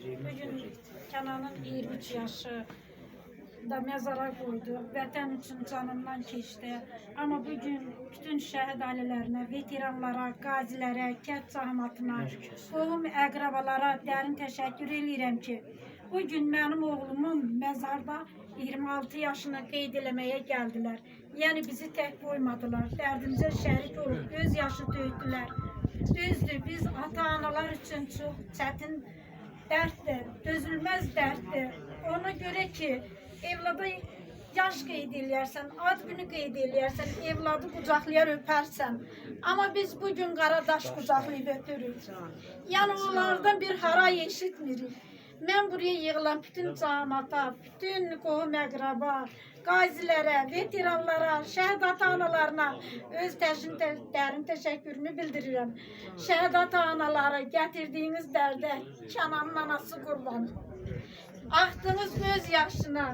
Bugün Kenan'ın 23 yaşı da mezara koydu. Vətən üçün canından keçdi. Amma bugün bütün şəhid ailələrinə, veteranlara, qazilərə, kənd cəmiyyətinə, qohum əqrabalara dərin təşəkkür edirəm ki, bugün mənim oğlumun məzarda 26 yaşını qeyd eləməyə gəldilər. Yəni bizi tək qoymadılar, dərdimizə şərik olub, göz yaşı tökdülər. Düzdür, biz ata-analar üçün çox çətin dərddir, dözülməz dərddir. Ona görə ki, evlada yaş qeyd eləyərsən, ad günü qeyd eləyərsən, evladı qucaqlayar öpərsən. Amma biz bugün qaradaş qucaqlayıb öpürük. Yəni onlardan bir haray eşitmirik. Mən buraya yığılan bütün cəmiyyata, bütün qohum əqraba, qazilərə, veteranlara, şəhid ata-analarına öz dərin təşəkkürümü bildirirəm. Şəhid ata-anaları gətirdiyiniz dərdə Kənanın anası qurban. Axdığınız göz yaşına,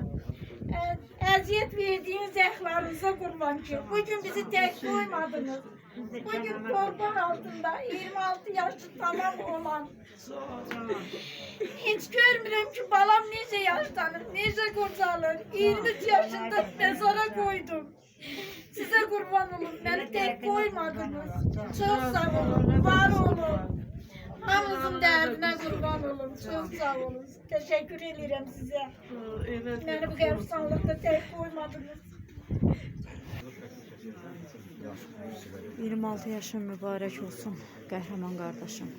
əziyyət verdiyiniz əhlarınıza qurban ki, bugün bizi tək qoymadınız. Bugün torpaq altında 26 yaşı tamam olan, hiç görmürəm ki, balam necə yaşlanır, necə qocalır. 23 yaşında mezara koydum. Size qurban olun, beni tek koymadınız. Çok sağ olun, var olun. Hamınızın dərdinə qurban olun, çok sağ olun. Teşekkür ederim size. Beni bu qəbristanlıqda tek koymadınız. 26 yaşın mübarək olsun, qəhrəman qardaşım.